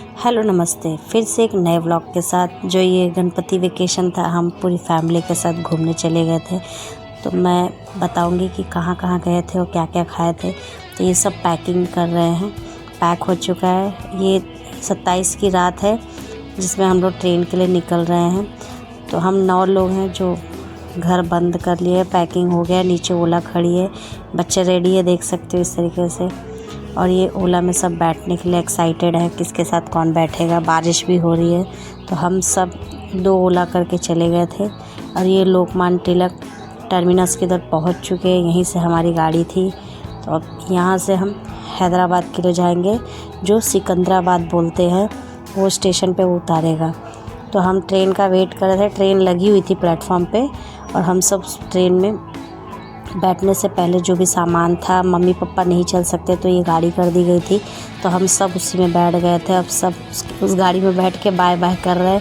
Hello नमस्ते, फिर से एक नए व्लॉग के साथ। जो ये गणपति वेकेशन था, हम पूरी फैमिली के साथ घूमने चले गए थे। तो मैं बताऊंगी कि कहाँ कहाँ गए थे और क्या क्या खाए थे। तो ये सब पैकिंग कर रहे हैं, पैक हो चुका है। ये 27 की रात है जिसमें हम लोग ट्रेन के लिए निकल रहे हैं। तो हम 9 लोग हैं जो घर बंद कर लिए, पैकिंग हो गया, नीचे ओला खड़ी है, बच्चे रेडी है, देख सकते हो इस तरीके से। और ये ओला में सब बैठने के लिए एक्साइटेड है, किसके साथ कौन बैठेगा। बारिश भी हो रही है तो हम सब 2 ओला करके चले गए थे। और ये लोकमान्य तिलक टर्मिनस के इधर पहुँच चुके हैं, यहीं से हमारी गाड़ी थी। तो अब यहाँ से हम हैदराबाद के लिए जाएंगे, जो सिकंदराबाद बोलते हैं, वो स्टेशन पे वो उतारेगा। तो हम ट्रेन का वेट कर रहे थे, ट्रेन लगी हुई थी प्लेटफॉर्म पे। और हम सब ट्रेन में बैठने से पहले जो भी सामान था, मम्मी पापा नहीं चल सकते तो ये गाड़ी कर दी गई थी, तो हम सब उसी में बैठ गए थे। अब सब उस गाड़ी में बैठ के बाय बाय कर रहे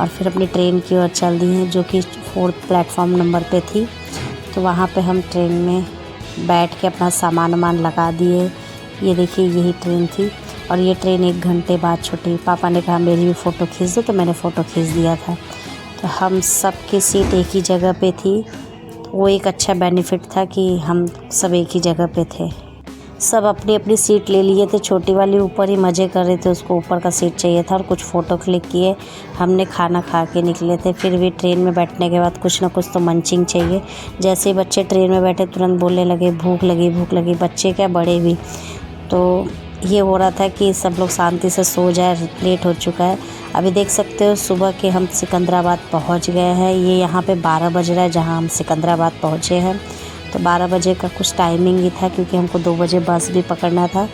और फिर अपनी ट्रेन की ओर चल दी हैं, जो कि 4th प्लेटफॉर्म नंबर पे थी। तो वहाँ पे हम ट्रेन में बैठ के अपना सामान वामान लगा दिए। ये देखिए, यही ट्रेन थी। और ये ट्रेन 1 घंटे बाद छूटी। पापा ने कहा मेरी भी फ़ोटो खींच दो, तो मैंने फ़ोटो खींच दिया था। तो हम सब की सीट एक ही जगह पे थी। वो एक अच्छा बेनिफिट था कि हम सब एक ही जगह पे थे। सब अपनी अपनी सीट ले लिए थे। छोटी वाली ऊपर ही मज़े कर रहे थे, उसको ऊपर का सीट चाहिए था। और कुछ फ़ोटो क्लिक किए। हमने खाना खा के निकले थे। फिर भी ट्रेन में बैठने के बाद कुछ ना कुछ तो मंचिंग चाहिए। जैसे ही बच्चे ट्रेन में बैठे तुरंत बोलने लगे भूख लगी भूख लगी। बच्चे क्या, बड़े भी। तो ये हो रहा था कि सब लोग शांति से सो जाए, लेट हो चुका है। अभी देख सकते हो सुबह के हम सिकंदराबाद पहुंच गए हैं। ये यहाँ पे 12 बज रहा है जहाँ हम सिकंदराबाद पहुँचे हैं। तो 12 बजे का कुछ टाइमिंग ही था, क्योंकि हमको 2 बजे बस भी पकड़ना था।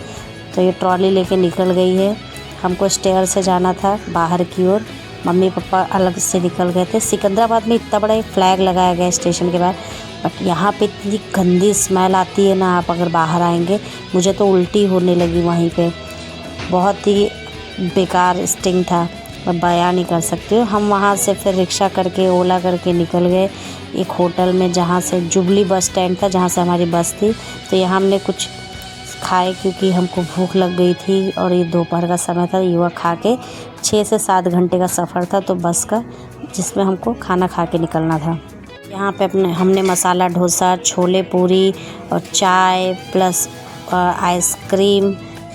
तो ये ट्रॉली लेके निकल गई है। हमको स्टेयर से जाना था बाहर की ओर। मम्मी पापा अलग से निकल गए थे। सिकंदराबाद में इतना बड़ा एक फ्लैग लगाया गया स्टेशन के बाहर, बट यहाँ पे इतनी गंदी स्मेल आती है ना, आप अगर बाहर आएंगे, मुझे तो उल्टी होने लगी वहीं पे। बहुत ही बेकार स्टिंग था, मैं बयान नहीं कर सकती हूँ। हम वहाँ से फिर रिक्शा करके, ओला करके निकल गए एक होटल में, जहाँ से जुबली बस स्टैंड था, जहाँ से हमारी बस थी। तो यहाँ हमने कुछ खाए, क्योंकि हमको भूख लग गई थी और ये दोपहर का समय था। युवा खा के 6 से 7 घंटे का सफ़र था तो बस का, जिसमें हमको खाना खा के निकलना था। यहाँ पे हमने मसाला डोसा, छोले पूरी और चाय प्लस आइसक्रीम,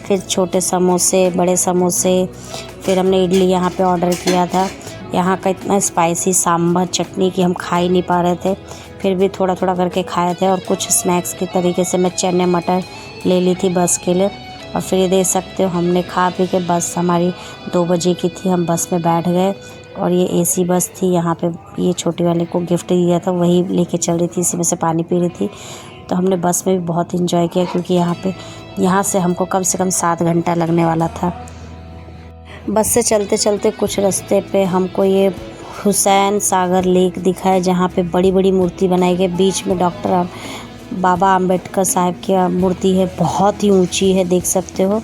फिर छोटे समोसे, बड़े समोसे, फिर हमने इडली यहाँ पे ऑर्डर किया था। यहाँ का इतना स्पाइसी सांभर चटनी कि हम खा ही नहीं पा रहे थे, फिर भी थोड़ा थोड़ा करके खाए थे। और कुछ स्नैक्स के तरीके से मैं चने मटर ले ली थी बस के लिए। और फिर ये देख सकते हो, हमने खा पी के, बस हमारी 2 बजे की थी, हम बस में बैठ गए। और ये एसी बस थी। यहाँ पे ये छोटी वाले को गिफ्ट दिया था, वही लेके चल रही थी, इसी में से पानी पी रही थी। तो हमने बस में भी बहुत इंजॉय किया, क्योंकि यहाँ से हमको कम से कम 7 घंटा लगने वाला था। बस से चलते चलते कुछ रास्ते पे हमको ये हुसैन सागर लेक दिखा है, जहाँ पे बड़ी बड़ी मूर्ति बनाई गई। बीच में डॉक्टर बाबा अम्बेडकर साहब की मूर्ति है, बहुत ही ऊंची है, देख सकते हो।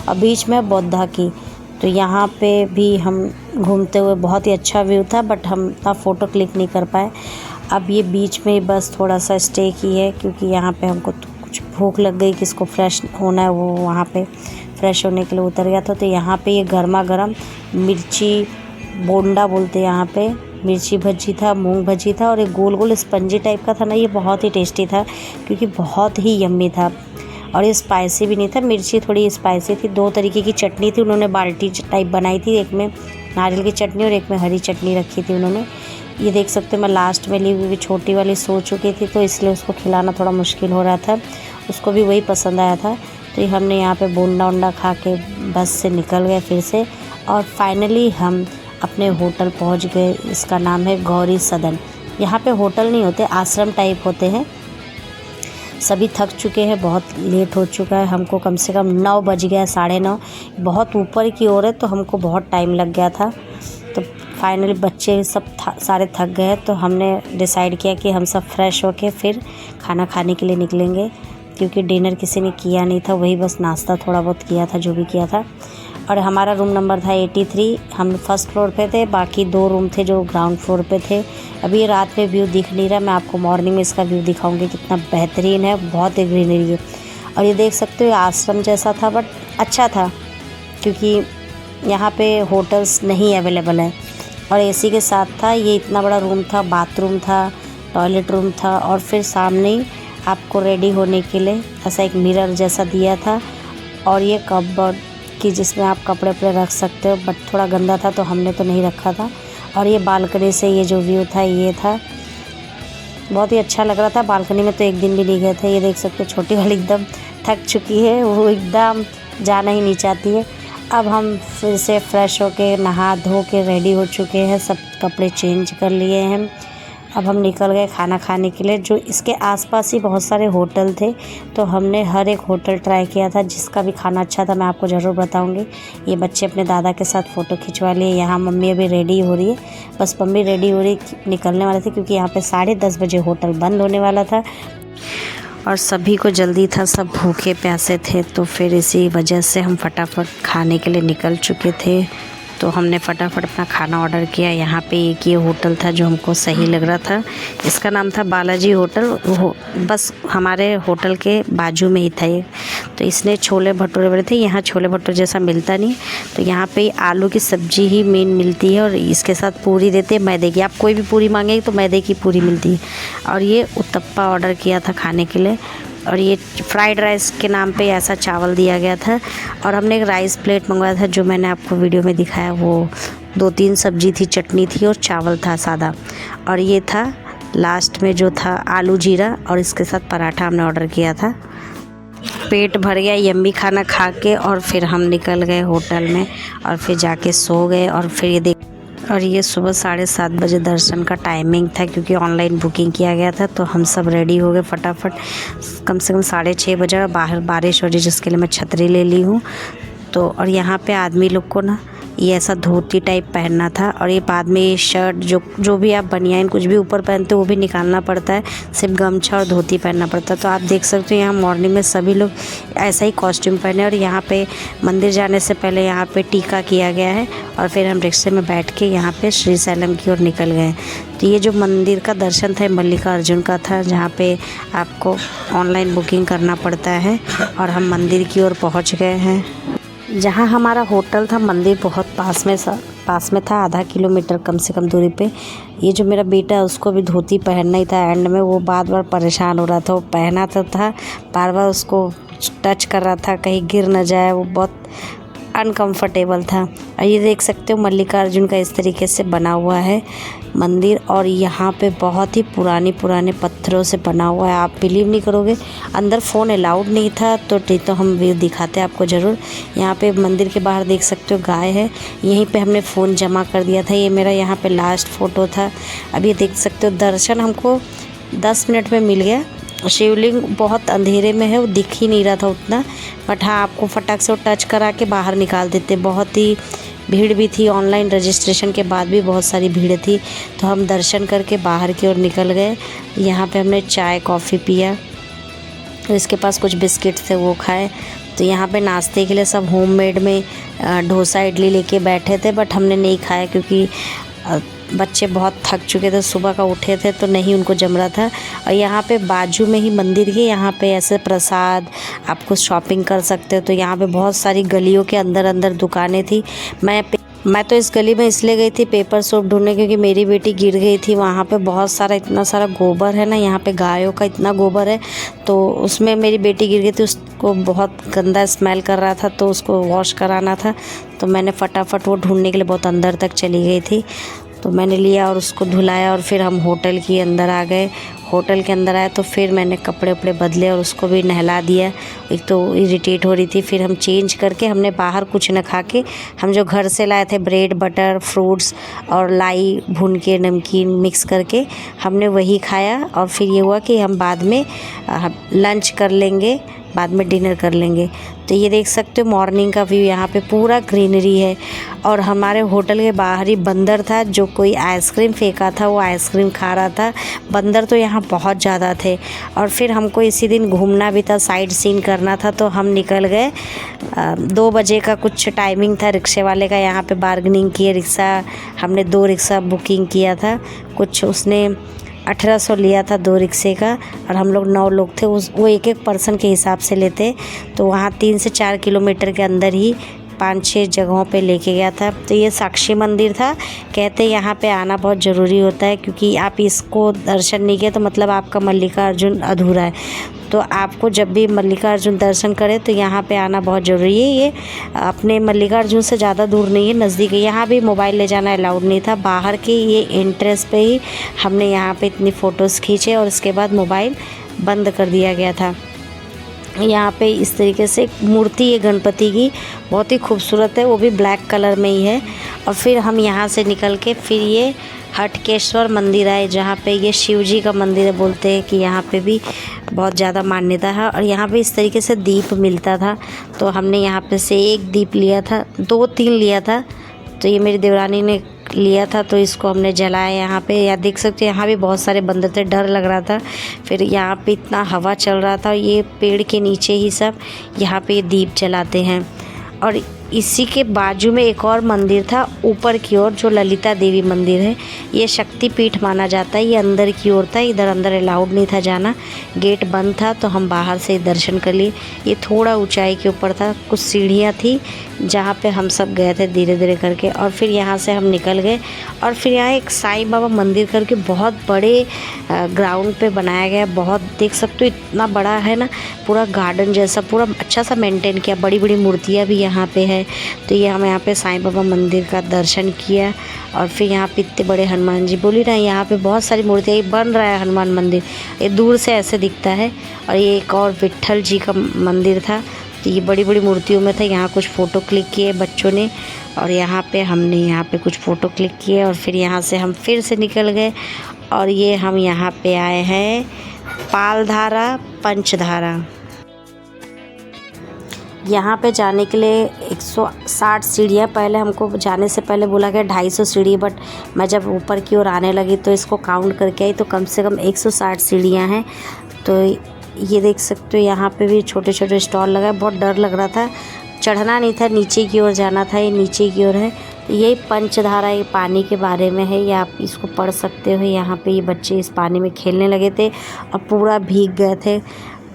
और बीच में बुद्धा की। तो यहाँ पे भी हम घूमते हुए, बहुत ही अच्छा व्यू था, बट हम इतना फ़ोटो क्लिक नहीं कर पाए। अब ये बीच में बस थोड़ा सा स्टे की है, क्योंकि यहाँ पे हमको कुछ भूख लग गई, किसको फ्रेश होना है वो वहाँ पे फ्रेश होने के लिए उतर गया था। तो यहाँ पे ये गर्मा गर्म मिर्ची बोंडा बोलते हैं यहाँ पे, मिर्ची भजी था, मूंग भजी था, और एक गोल गोल स्पंजी टाइप का था ना, ये बहुत ही टेस्टी था, क्योंकि बहुत ही यम्मी था। और ये स्पाइसी भी नहीं था, मिर्ची थोड़ी स्पाइसी थी। 2 तरीके की चटनी थी, उन्होंने बाल्टी टाइप बनाई थी, एक में नारियल की चटनी और एक में हरी चटनी रखी थी उन्होंने। ये देख सकते हो, मैं लास्ट में ली, क्योंकि छोटी वाली सो चुकी थी, तो इसलिए उसको खिलाना थोड़ा मुश्किल हो रहा था। उसको भी वही पसंद आया था। तो ये हमने यहाँ पे बोंडा वोंडा खा के बस से निकल गए फिर से। और फाइनली हम अपने होटल पहुँच गए। इसका नाम है गौरी सदन। यहाँ पे होटल नहीं होते, आश्रम टाइप होते हैं। सभी थक चुके हैं, बहुत लेट हो चुका है। हमको कम से कम 9 बज गया, 9:30। बहुत ऊपर की ओर है, तो हमको बहुत टाइम लग गया था। तो फाइनली बच्चे सब सारे थक गए, तो हमने डिसाइड किया कि हम सब फ्रेश होके फिर खाना खाने के लिए निकलेंगे, क्योंकि डिनर किसी ने किया नहीं था, वही बस नाश्ता थोड़ा बहुत किया था, जो भी किया था। और हमारा रूम नंबर था 83। हम फर्स्ट फ्लोर पे थे, बाकी 2 रूम थे जो ग्राउंड फ्लोर पे थे। अभी ये रात में व्यू दिख नहीं रहा, मैं आपको मॉर्निंग में इसका व्यू दिखाऊंगी, कितना बेहतरीन है, बहुत ही ग्रीनरी है। और ये देख सकते हो, आश्रम जैसा था, बट अच्छा था, क्योंकि यहाँ पे होटल्स नहीं अवेलेबल है। और एसी के साथ था। ये इतना बड़ा रूम था, बाथरूम था, टॉयलेट रूम था और फिर सामने ही आपको रेडी होने के लिए ऐसा एक मिरर जैसा दिया था। और ये कपबोर्ड कि जिसमें आप कपड़े वपड़े रख सकते हो, बट थोड़ा गंदा था तो हमने तो नहीं रखा था। और ये बालकनी से ये जो व्यू था ये था, बहुत ही अच्छा लग रहा था। बालकनी में तो एक दिन भी नहीं गए थे। ये देख सकते हो छोटी वाली एकदम थक चुकी है, वो एकदम जाना ही नहीं चाहती है। अब हम फिर से फ्रेश होके नहा धो के रेडी हो चुके हैं, सब कपड़े चेंज कर लिए हैं। अब हम निकल गए खाना खाने के लिए। जो इसके आसपास ही बहुत सारे होटल थे, तो हमने हर एक होटल ट्राई किया था। जिसका भी खाना अच्छा था मैं आपको ज़रूर बताऊंगी। ये बच्चे अपने दादा के साथ फ़ोटो खिंचवा लिए। यहाँ मम्मी अभी रेडी हो रही है, बस मम्मी रेडी हो रही निकलने वाले थे क्योंकि यहाँ पे 10:30 बजे होटल बंद होने वाला था और सभी को जल्दी था, सब भूखे प्यासे थे। तो फिर इसी वजह से हम फटाफट खाने के लिए निकल चुके थे। तो हमने फटाफट अपना खाना ऑर्डर किया। यहाँ पे एक ये होटल था जो हमको सही लग रहा था, इसका नाम था बालाजी होटल। बस हमारे होटल के बाजू में ही था ये। तो इसने छोले भटूरे बने थे। यहाँ छोले भटूरे जैसा मिलता नहीं, तो यहाँ पे आलू की सब्ज़ी ही मेन मिलती है और इसके साथ पूरी देते हैं मैदे की। आप कोई भी पूरी मांगेंगे तो मैदे की पूरी मिलती है। और ये उत्तप्पा ऑर्डर किया था खाने के लिए। और ये फ्राइड राइस के नाम पे ऐसा चावल दिया गया था। और हमने एक राइस प्लेट मंगवाया था जो मैंने आपको वीडियो में दिखाया। वो 2-3 सब्जी थी, चटनी थी और चावल था सादा। और ये था लास्ट में जो था आलू जीरा, और इसके साथ पराठा हमने ऑर्डर किया था। पेट भर गया यम्मी खाना खा के और फिर हम निकल गए होटल में और फिर जाके सो गए। और ये सुबह 7:30 बजे दर्शन का टाइमिंग था क्योंकि ऑनलाइन बुकिंग किया गया था। तो हम सब रेडी हो गए फटाफट। कम से कम 6:30 बजे और बाहर बारिश हो रही जिसके लिए मैं छतरी ले ली हूँ। तो और यहाँ पे आदमी लोग को ना ये ऐसा धोती टाइप पहनना था। और ये बाद में ये शर्ट जो भी आप बनियान कुछ भी ऊपर पहनते हो वो भी निकालना पड़ता है। सिर्फ गमछा और धोती पहनना पड़ता है। तो आप देख सकते हो यहाँ मॉर्निंग में सभी लोग ऐसा ही कॉस्ट्यूम पहने। और यहाँ पे मंदिर जाने से पहले यहाँ पे टीका किया गया है। और फिर हम रिक्शे में बैठ के यहाँ पे श्रीशैलम की ओर निकल गए। तो ये जो मंदिर का दर्शन था मल्लिकार्जुन का था, जहाँ पे आपको ऑनलाइन बुकिंग करना पड़ता है। और हम मंदिर की ओर पहुँच गए हैं। जहाँ हमारा होटल था मंदिर बहुत पास में था, आधा किलोमीटर कम से कम दूरी पे। ये जो मेरा बेटा है उसको भी धोती पहनना ही था। एंड में वो बार परेशान हो रहा था। वो पहना तो था, बार उसको टच कर रहा था कहीं गिर न जाए। वो बहुत अनकंफर्टेबल था। और ये देख सकते हो मल्लिकार्जुन का इस तरीके से बना हुआ है मंदिर। और यहाँ पे बहुत ही पुराने पत्थरों से बना हुआ है। आप बिलीव नहीं करोगे, अंदर फ़ोन अलाउड नहीं था। तो हम व्यू दिखाते हैं आपको ज़रूर। यहाँ पे मंदिर के बाहर देख सकते हो गाय है। यहीं पे हमने फ़ोन जमा कर दिया था। ये मेरा यहाँ पे लास्ट फ़ोटो था। अभी देख सकते हो दर्शन हमको 10 मिनट में मिल गया। शिवलिंग बहुत अंधेरे में है, वो दिख ही नहीं रहा था उतना। बट हाँ, आपको फटाक से वो टच करा के बाहर निकाल देते। बहुत ही भीड़ भी थी, ऑनलाइन रजिस्ट्रेशन के बाद भी बहुत सारी भीड़ थी। तो हम दर्शन करके बाहर की ओर निकल गए। यहाँ पे हमने चाय कॉफ़ी पिया। तो इसके पास कुछ बिस्किट थे वो खाए। तो यहाँ पे नाश्ते के लिए सब होममेड में डोसा इडली लेके बैठे थे। बट हमने नहीं खाया क्योंकि बच्चे बहुत थक चुके थे, सुबह का उठे थे तो नहीं उनको जम रहा था। और यहाँ पे बाजू में ही मंदिर के यहाँ पे ऐसे प्रसाद आपको शॉपिंग कर सकते हो। तो यहाँ पे बहुत सारी गलियों के अंदर दुकानें थी। मैं तो इस गली में इसलिए गई थी पेपर सोप ढूंढने क्योंकि मेरी बेटी गिर गई थी। वहाँ पे बहुत सारा इतना सारा गोबर है ना, यहाँ पे गायों का इतना गोबर है। तो उसमें मेरी बेटी गिर गई थी, उसको बहुत गंदा स्मेल कर रहा था तो उसको वॉश कराना था। तो मैंने फटाफट वो ढूंढने के लिए बहुत अंदर तक चली गई थी। तो मैंने लिया और उसको धुलाया और फिर हम होटल के अंदर आ गए। होटल के अंदर आए तो फिर मैंने कपड़े उपड़े बदले और उसको भी नहला दिया। एक तो इरिटेट हो रही थी। फिर हम चेंज करके हमने बाहर कुछ न खा के, हम जो घर से लाए थे ब्रेड बटर फ्रूट्स और लाई भून के नमकीन मिक्स करके हमने वही खाया। और फिर ये हुआ कि हम बाद में लंच कर लेंगे, बाद में डिनर कर लेंगे। तो ये देख सकते हो मॉर्निंग का व्यू, यहाँ पे पूरा ग्रीनरी है। और हमारे होटल के बाहर ही बंदर था, जो कोई आइसक्रीम फेंका था वो आइसक्रीम खा रहा था। बंदर तो यहाँ बहुत ज़्यादा थे। और फिर हमको इसी दिन घूमना भी था, साइट सीन करना था। तो हम निकल गए 2 बजे का कुछ टाइमिंग था रिक्शे वाले का। यहाँ पे बार्गेनिंग किए, रिक्शा हमने 2 रिक्शा बुकिंग किया था। कुछ उसने 1800 लिया था 2 रिक्शे का। और हम लोग 9 लोग थे। वो एक पर्सन के हिसाब से लेते। तो वहाँ 3 से 4 किलोमीटर के अंदर ही 5-6 जगहों पे लेके गया था। तो ये साक्षी मंदिर था। कहते यहाँ पे आना बहुत ज़रूरी होता है, क्योंकि आप इसको दर्शन नहीं किए तो मतलब आपका मल्लिकार्जुन अधूरा है। तो आपको जब भी मल्लिकार्जुन दर्शन करें तो यहाँ पे आना बहुत ज़रूरी है। ये अपने मल्लिकार्जुन से ज़्यादा दूर नहीं है, नज़दीक है। यहाँ भी मोबाइल ले जाना अलाउड नहीं था। बाहर के ये एंट्रेंस पे ही हमने यहाँ पे इतनी फ़ोटोज़ खींचे और उसके बाद मोबाइल बंद कर दिया गया था। यहाँ पे इस तरीके से मूर्ति है गणपति की, बहुत ही खूबसूरत है, वो भी ब्लैक कलर में ही है। और फिर हम यहाँ से निकल के फिर ये हटकेश्वर मंदिर आए, जहाँ पे ये शिव जी का मंदिर है। बोलते हैं कि यहाँ पे भी बहुत ज़्यादा मान्यता है। और यहाँ पे इस तरीके से दीप मिलता था, तो हमने यहाँ पे से एक दीप लिया था, 2-3 लिया था। तो ये मेरी देवरानी ने लिया था, तो इसको हमने जलाया यहाँ पे। या देख सकते हैं यहाँ भी बहुत सारे बंदर थे, डर लग रहा था। फिर यहाँ पे इतना हवा चल रहा था, ये पेड़ के नीचे ही सब यहाँ पे दीप जलाते हैं। और इसी के बाजू में एक और मंदिर था ऊपर की ओर, जो ललिता देवी मंदिर है। ये शक्तिपीठ माना जाता है। ये अंदर की ओर था, इधर अंदर अलाउड नहीं था जाना, गेट बंद था। तो हम बाहर से दर्शन कर लिए। ये थोड़ा ऊंचाई के ऊपर था, कुछ सीढ़ियाँ थी जहाँ पे हम सब गए थे धीरे धीरे करके। और फिर यहाँ से हम निकल गए। और फिर यहाँ एक साईं बाबा मंदिर करके बहुत बड़े ग्राउंड पे बनाया गया, बहुत देख सकते हो इतना बड़ा है ना, पूरा गार्डन जैसा, पूरा अच्छा सा मेंटेन किया। बड़ी बड़ी मूर्तियाँ भी यहाँ पे है। तो ये हम यहाँ पे साईं बाबा मंदिर का दर्शन किया। और फिर यहाँ पे इतने बड़े हनुमान जी, बोली ना यहाँ पे बहुत सारी मूर्तियाँ, ये बन रहा है हनुमान मंदिर, ये दूर से ऐसे दिखता है। और ये एक और विट्ठल जी का मंदिर था। तो ये बड़ी बड़ी मूर्तियों में था। यहाँ कुछ फ़ोटो क्लिक किए बच्चों ने, और यहाँ पे हमने यहाँ पे कुछ फ़ोटो क्लिक किए। और फिर यहाँ से हम फिर से निकल गए। और ये हम यहाँ पे आए हैं पालधारा पंचधारा। यहाँ पे जाने के लिए 160 सीढ़ियाँ, पहले हमको जाने से पहले बोला गया 250 सीढ़ी, बट मैं जब ऊपर की ओर आने लगी तो इसको काउंट करके आई तो कम से कम 160 सीढ़ियाँ हैं। तो ये देख सकते हो यहाँ पे भी छोटे छोटे स्टॉल लगा है। बहुत डर लग रहा था, चढ़ना नहीं था, नीचे की ओर जाना था। ये नीचे की ओर है। यही पंचधारा, ये पानी के बारे में है, या आप इसको पढ़ सकते हो। यहाँ पे ये बच्चे इस पानी में खेलने लगे थे और पूरा भीग गए थे।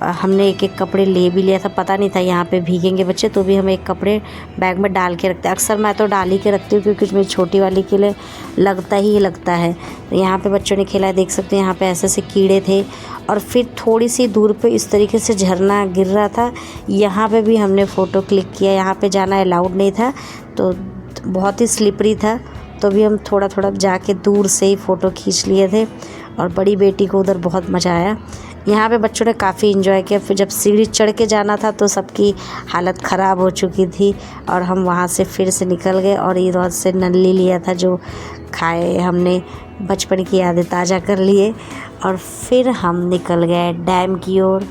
हमने एक एक कपड़े ले भी लिया था, पता नहीं था यहाँ पे भीगेंगे बच्चे, तो भी हम एक कपड़े बैग में डाल के रखते हैं। अक्सर मैं तो डाल ही के रखती हूँ, क्योंकि मेरी छोटी वाली के लिए लगता ही लगता है। तो यहाँ पे बच्चों ने खेला, देख सकते हैं यहाँ पे ऐसे ऐसे कीड़े थे। और फिर थोड़ी सी दूर पे इस तरीके से झरना गिर रहा था, यहाँ पे भी हमने फ़ोटो क्लिक किया। यहाँ पे जाना अलाउड नहीं था, तो बहुत ही स्लिपरी था, तो भी हम थोड़ा थोड़ा जाके दूर से ही फ़ोटो खींच लिए थे। और बड़ी बेटी को उधर बहुत मज़ा आया। यहाँ पे बच्चों ने काफ़ी इन्जॉय किया। फिर जब सीढ़ी चढ़ के जाना था तो सबकी हालत ख़राब हो चुकी थी, और हम वहाँ से फिर से निकल गए। और इधर से नल्ली लिया था जो खाए हमने, बचपन की यादें ताज़ा कर लिए। और फिर हम निकल गए डैम की ओर।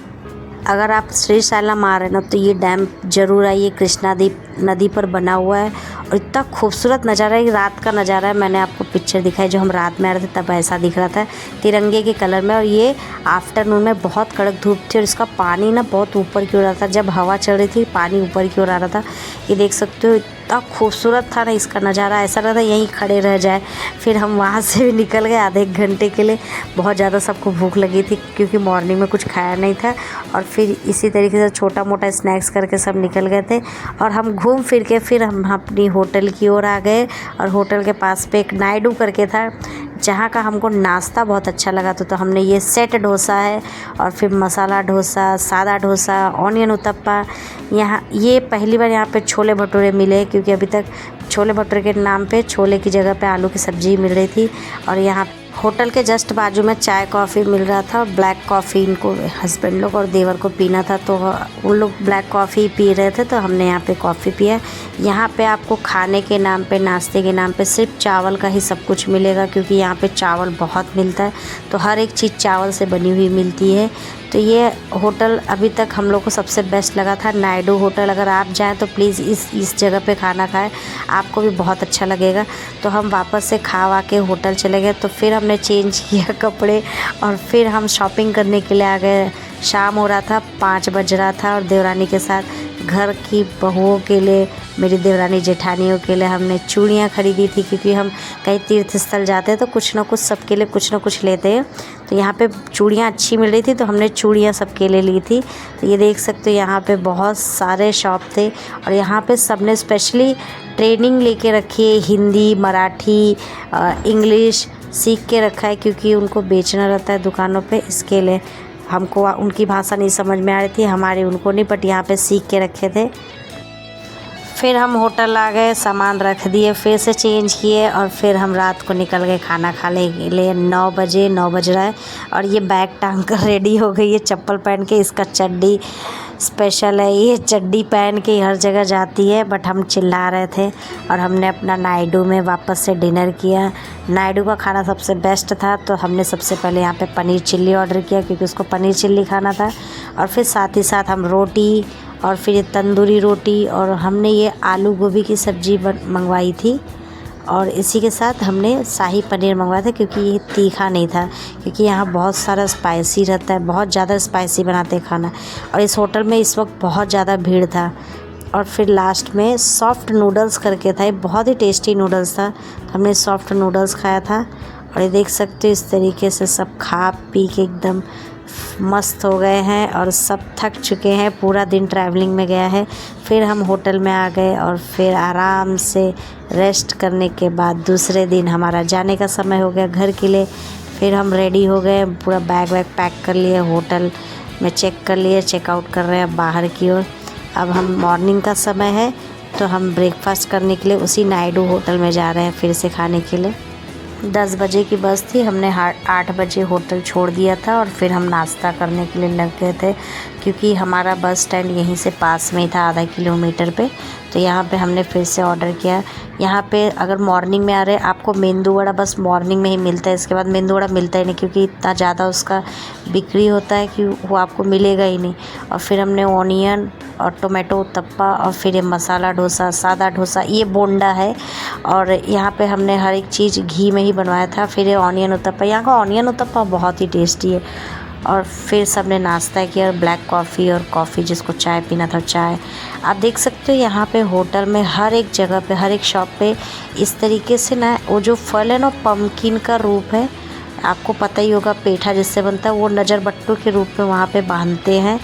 अगर आप श्रीशैलम आ रहे हैं ना, तो ये डैम ज़रूर आइए। कृष्णा नदी पर बना हुआ है और इतना खूबसूरत नज़ारा है। रात का नज़ारा है, मैंने आपको पिक्चर दिखाई, जो हम रात में आ रहे थे तब ऐसा दिख रहा था, तिरंगे के कलर में। और ये आफ्टरनून में बहुत कड़क धूप थी, और इसका पानी ना बहुत ऊपर की ओर आ रहा था। जब हवा चल रही थी पानी ऊपर की ओर आ रहा था। ये देख सकते हो इतना खूबसूरत था ना इसका नज़ारा, ऐसा लगा था यहीं खड़े रह जाए। फिर हम वहाँ से भी निकल गए आधे एक घंटे के लिए। बहुत ज़्यादा सबको भूख लगी थी, क्योंकि मॉर्निंग में कुछ खाया नहीं था। और फिर इसी तरीके से छोटा मोटा स्नैक्स करके सब निकल गए थे। और हम घूम फिर के फिर हम अपनी होटल की ओर आ गए। और होटल के पास पे एक नायडू करके था, जहाँ का हमको नाश्ता बहुत अच्छा लगा। तो हमने ये सेट डोसा है, और फिर मसाला डोसा, सादा डोसा, ऑनियन उत्तपा। यहाँ ये पहली बार यहाँ पे छोले भटूरे मिले, क्योंकि अभी तक छोले भटूरे के नाम पे छोले की जगह पे आलू की सब्ज़ी मिल रही थी। और यहाँ होटल के जस्ट बाजू में चाय कॉफ़ी मिल रहा था। ब्लैक कॉफ़ी इनको हस्बैंड लोग और देवर को पीना था, तो उन लोग ब्लैक कॉफ़ी पी रहे थे, तो हमने यहाँ पे कॉफ़ी पिया। यहाँ पे आपको खाने के नाम पे, नाश्ते के नाम पे सिर्फ चावल का ही सब कुछ मिलेगा, क्योंकि यहाँ पे चावल बहुत मिलता है। तो हर एक चीज़ चावल से बनी हुई मिलती है। तो ये होटल अभी तक हम लोग को सबसे बेस्ट लगा था, नायडू होटल। अगर आप जाएँ तो प्लीज़ इस जगह पे खाना खाएं, आपको भी बहुत अच्छा लगेगा। तो हम वापस से खा वा के होटल चले गए। तो फिर हमने चेंज किया कपड़े, और फिर हम शॉपिंग करने के लिए आ गए। शाम हो रहा था, 5 बज रहा था, और देवरानी के साथ घर की बहुओं के लिए, मेरी देवरानी जेठानियों के लिए हमने चूड़ियाँ खरीदी थी, क्योंकि हम कहीं तीर्थ स्थल जाते हैं तो कुछ ना कुछ सबके लिए कुछ ना कुछ लेते हैं। तो यहाँ पे चूड़ियाँ अच्छी मिल रही थी तो हमने चूड़ियाँ सबके लिए ली थी। तो ये देख सकते हो यहाँ पे बहुत सारे शॉप थे और यहाँ पे सबने स्पेशली ट्रेनिंग लेके रखी है, हिंदी, मराठी, इंग्लिश सीख के रखा है, क्योंकि उनको बेचना रहता है दुकानों पे। इसके लिए हमको उनकी भाषा नहीं समझ में आ रही थी, हमारी उनको नहीं, बट यहाँ पे सीख के रखे थे। फिर हम होटल आ गए, सामान रख दिए, फिर से चेंज किए और फिर हम रात को निकल गए खाना खाने के लिए। 9 बज रहा है और ये बैग टांग कर रेडी हो गई है, चप्पल पहन के। इसका चड्डी स्पेशल है, ये चड्डी पहन के हर जगह जाती है, बट हम चिल्ला रहे थे और हमने अपना नायडू में वापस से डिनर किया। नायडू का खाना सबसे बेस्ट था, तो हमने सबसे पहले यहाँ पे पनीर चिल्ली ऑर्डर किया, क्योंकि उसको पनीर चिल्ली खाना था। और फिर साथ ही साथ हम रोटी और फिर ये तंदूरी रोटी और हमने ये आलू गोभी की सब्ज़ी मंगवाई थी, और इसी के साथ हमने शाही पनीर मंगवाया था, क्योंकि ये तीखा नहीं था, क्योंकि यहाँ बहुत सारा स्पाइसी रहता है, बहुत ज़्यादा स्पाइसी बनाते हैं खाना। और इस होटल में इस वक्त बहुत ज़्यादा भीड़ था। और फिर लास्ट में सॉफ्ट नूडल्स करके था, ये बहुत ही टेस्टी नूडल्स था, तो हमने सॉफ्ट नूडल्स खाया था। और ये देख सकते हो इस तरीके से सब खा पी के एकदम मस्त हो गए हैं और सब थक चुके हैं, पूरा दिन ट्रैवलिंग में गया है। फिर हम होटल में आ गए और फिर आराम से रेस्ट करने के बाद दूसरे दिन हमारा जाने का समय हो गया घर के लिए। फिर हम रेडी हो गए, पूरा बैग वैग पैक कर लिए, होटल में चेक कर लिए, चेकआउट कर रहे हैं बाहर की ओर। अब हम मॉर्निंग का समय है तो हम ब्रेकफास्ट करने के लिए उसी नायडू होटल में जा रहे हैं फिर से खाने के लिए। 10 बजे की बस थी, हमने 8 बजे होटल छोड़ दिया था और फिर हम नाश्ता करने के लिए लग गए थे, क्योंकि हमारा बस स्टैंड यहीं से पास में ही था, आधा किलोमीटर पे। तो यहाँ पे हमने फिर से ऑर्डर किया। यहाँ पे अगर मॉर्निंग में आ रहे आपको मेंदू वड़ा बस मॉर्निंग में ही मिलता है, इसके बाद मेंदू वड़ा मिलता ही नहीं, क्योंकि इतना ज़्यादा उसका बिक्री होता है कि वो आपको मिलेगा ही नहीं। और फिर हमने ऑनियन और टोमेटो उत्तपा और फिर ये मसाला डोसा, सादा डोसा, ये बोंडा है, और यहाँ पे हमने हर एक चीज़ घी में ही बनवाया था। फिर ये ऑनियन उत्तपा, यहाँ का ऑनियन उत्तपा बहुत ही टेस्टी है। और फिर सबने नाश्ता किया और ब्लैक कॉफ़ी और कॉफ़ी, जिसको चाय पीना था चाय। आप देख सकते हो यहाँ पे होटल में हर एक जगह पे, हर एक शॉप पे इस तरीके से ना, वो जो फल है ना पम्पकिन का रूप है, आपको पता ही होगा पेठा जिससे बनता है, वो नज़र बट्टू के रूप में वहाँ पे बांधते हैं।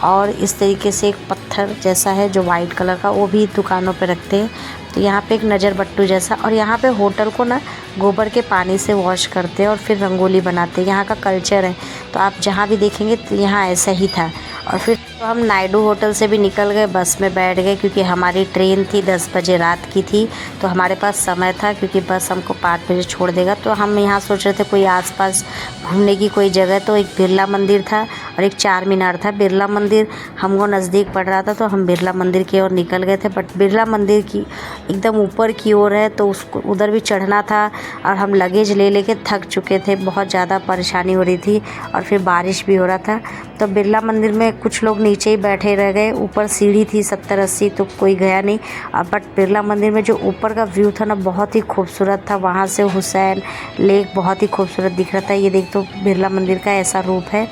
और इस तरीके से एक पत्थर जैसा है जो वाइट कलर का, वो भी दुकानों पे रखते हैं। तो यहाँ पे एक नज़र बट्टू जैसा, और यहाँ पे होटल को ना गोबर के पानी से वॉश करते हैं और फिर रंगोली बनाते हैं, यहाँ का कल्चर है। तो आप जहाँ भी देखेंगे तो यहाँ ऐसा ही था। और फिर तो हम नायडू होटल से भी निकल गए, बस में बैठ गए, क्योंकि हमारी ट्रेन थी 10 बजे रात की थी, तो हमारे पास समय था, क्योंकि बस हमको 5 बजे छोड़ देगा। तो हम यहाँ सोच रहे थे कोई आसपास घूमने की कोई जगह, तो एक बिरला मंदिर था और एक चार मीनार था। बिरला मंदिर हमको नज़दीक पड़ रहा था, तो हम बिरला मंदिर की ओर निकल गए थे, बट बिरला मंदिर की एकदम ऊपर की ओर है, तो उसको उधर भी चढ़ना था और हम लगेज ले लेके थक चुके थे, बहुत ज़्यादा परेशानी हो रही थी और फिर बारिश भी हो रहा था। तो बिरला मंदिर में कुछ लोग नीचे ही बैठे रह गए, ऊपर सीढ़ी थी 70-80, तो कोई गया नहीं। बट बिरला मंदिर में जो ऊपर का व्यू था ना, बहुत ही खूबसूरत था, वहाँ से हुसैन लेक बहुत ही खूबसूरत दिख रहा था। ये देख, तो बिरला मंदिर का ऐसा रूप है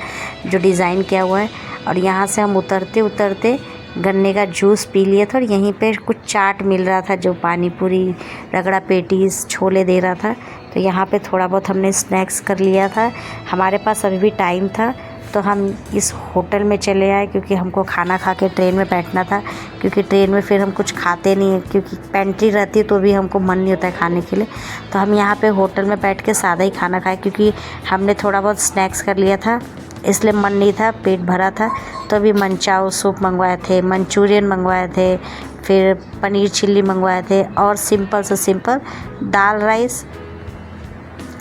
जो डिज़ाइन किया हुआ है। और यहाँ से हम उतरते उतरते गन्ने का जूस पी लिए थे, और यहीं पे कुछ चाट मिल रहा था, जो पानी पूरी, रगड़ा पेटीज, छोले दे रहा था। तो यहाँ पे थोड़ा बहुत हमने स्नैक्स कर लिया था, हमारे पास अभी भी टाइम था, तो हम इस होटल में चले आए, क्योंकि हमको खाना खा के ट्रेन में बैठना था, क्योंकि ट्रेन में फिर हम कुछ खाते नहीं हैं, क्योंकि पेंट्री रहती है तो भी हमको मन नहीं होता है खाने के लिए। तो हम यहाँ पे होटल में बैठ के सादा ही खाना खाए, क्योंकि हमने थोड़ा बहुत स्नैक्स कर लिया था, इसलिए मन नहीं था, पेट भरा था। तो अभी मनचाओ सूप मंगवाए थे, मंचूरियन मंगवाए थे, फिर पनीर चिल्ली मंगवाए थे, और सिंपल से सिंपल दाल राइस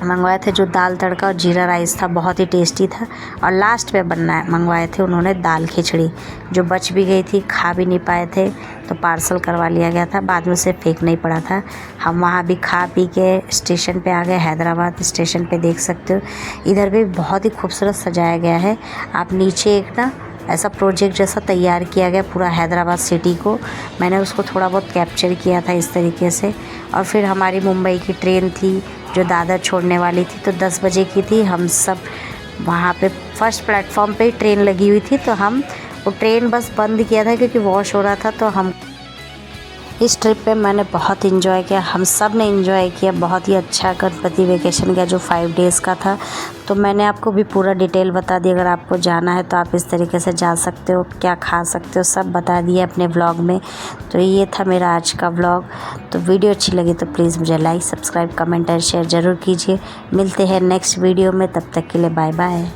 मंगवाए थे, जो दाल तड़का और जीरा राइस था, बहुत ही टेस्टी था। और लास्ट में मंगवाए थे उन्होंने दाल खिचड़ी, जो बच भी गई थी, खा भी नहीं पाए थे, तो पार्सल करवा लिया गया था, बाद में से फेंक नहीं पड़ा था। हम वहाँ भी खा पी के स्टेशन पे आ गए, हैदराबाद स्टेशन पे देख सकते हो, इधर भी बहुत ही खूबसूरत सजाया गया है। आप नीचे एक ना ऐसा प्रोजेक्ट जैसा तैयार किया गया पूरा हैदराबाद सिटी को, मैंने उसको थोड़ा बहुत कैप्चर किया था इस तरीके से। और फिर हमारी मुंबई की ट्रेन थी जो दादर छोड़ने वाली थी, तो 10 बजे की थी। हम सब वहाँ पे फर्स्ट प्लेटफॉर्म पे ही ट्रेन लगी हुई थी, तो हम वो ट्रेन बस बंद किया था क्योंकि वॉश हो रहा था। तो हम इस ट्रिप पे मैंने बहुत इन्जॉय किया, हम सब ने इन्जॉय किया, बहुत ही अच्छा गणपति वेकेशन का जो 5 डेज़ का था। तो मैंने आपको भी पूरा डिटेल बता दी, अगर आपको जाना है तो आप इस तरीके से जा सकते हो, क्या खा सकते हो सब बता दिया अपने व्लॉग में। तो ये था मेरा आज का व्लॉग। तो वीडियो अच्छी लगी तो प्लीज़ मुझे लाइक, सब्सक्राइब, कमेंट और शेयर ज़रूर कीजिए। मिलते हैं नेक्स्ट वीडियो में, तब तक के लिए बाय बाय।